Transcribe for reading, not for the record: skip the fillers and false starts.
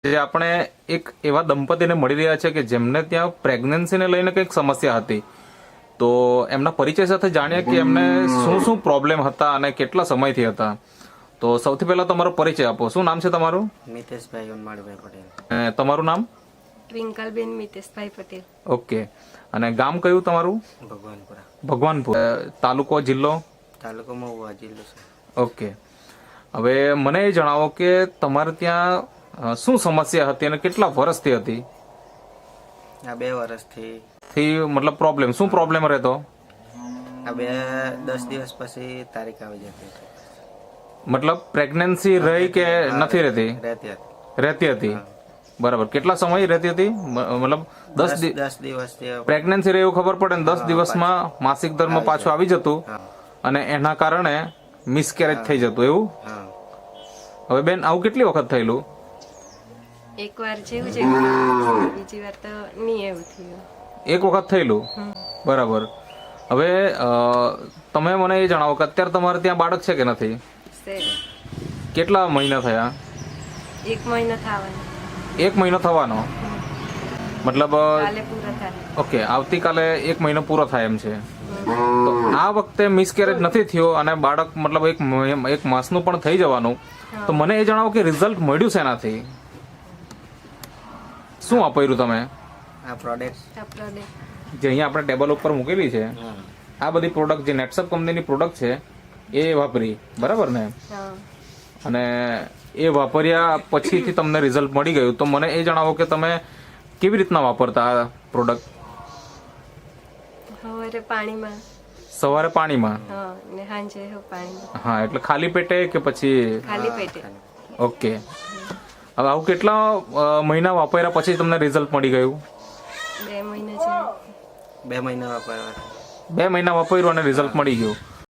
જે આપણે એક એવા દંપતીને મળી રહ્યા છે કે જેમને ત્યાં પ્રેગ્નન્સીને લઈને કંઈક સમસ્યા હતી, તો એમના પરિચય સાથે જાણીએ કે એમને શું શું પ્રોબ્લેમ હતા અને કેટલા સમયથી હતા. તો સૌથી પહેલા તમારો પરિચય આપો. શું નામ છે તમારું? મિતેશભાઈ ઉનમાળભાઈ પટેલ. તમારું નામ? ટ્વિંકલબેન મિતેશભાઈ પટેલ. ઓકે. અને ગામ કયું તમારું? ભગવાનપુરા. ભગવાનપુર. તાલુકો, જિલ્લો? તાલુકો મહુવા, જિલ્લો છે. ઓકે. હવે મને એ જણાવો કે તમારે ત્યાં શું સમસ્યા હતી અને કેટલા વર્ષથી હતી? આ 2 વર્ષથી મતલબ પ્રોબ્લેમ શું પ્રોબ્લેમ રહેતો? આ 10 દિવસ પછી તારીખ આવી જતી હતી. મતલબ પ્રેગ્નન્સી રહી કે નથી રહેતી? રહેતી હતી. બરાબર. કેટલા સમય રહેતી હતી? મતલબ 10 દિવસથી પ્રેગ્નન્સી રહી એવું ખબર પડે ને 10 દિવસમાં માસિક ધર્મ પાછું આવી જતું અને એના કારણે મિસકેરેજ થઈ જતું એવું? હવે બેન આવું કેટલી વખત થયેલું? એકવાર જેવું છે, બીજી વાર તો નહીં એવું થયું. એક વખત થયેલું. બરાબર. હવે તમે મને એ જણાવો કે અત્યારે તમારે ત્યાં બાળક છે કે નથી? છે. કેટલા મહિના થયા? 1 મહિનો થવાનો. 1 મહિનો થવાનો. મતલબ કાલે પૂરો થાય. ઓકે, આવતીકાલે 1 મહિનો પૂરો થાય એમ છે. તો આ વખતે મિસકેરેજ નથી થયો અને બાળક મતલબ એક માસનું પણ થઈ જવાનું. તો મને એ જણાવો કે રિઝલ્ટ મળ્યું શેનાથી? શું વાપર્યું તમે? આ પ્રોડક્ટ જે અહીંયા આપણે ટેબલ ઉપર મૂકેલી છે, આ બધી પ્રોડક્ટ જે નેટસપ કંપનીની પ્રોડક્ટ છે એ વાપરી, બરાબર ને? અને એ વાપર્યા પછીથી તમને રિઝલ્ટ મળી ગયું. તો મને એ જણાવો કે તમે કેવી રીતના વાપરતા આ પ્રોડક્ટ? સવારે પાણીમાં. સવારે પાણીમાં? ને સાંજે પાણીમાં. હા, એટલે ખાલી પેટે કે પછી? ખાલી પેટે. ઓકે. હવે આવું કેટલા મહિના વાપર્યા પછી તમને રિઝલ્ટ મળી ગયું? 2 મહિના છે. 2 મહિના વાપરવા. 2 મહિના વાપર્યું અને રિઝલ્ટ મળી ગયું.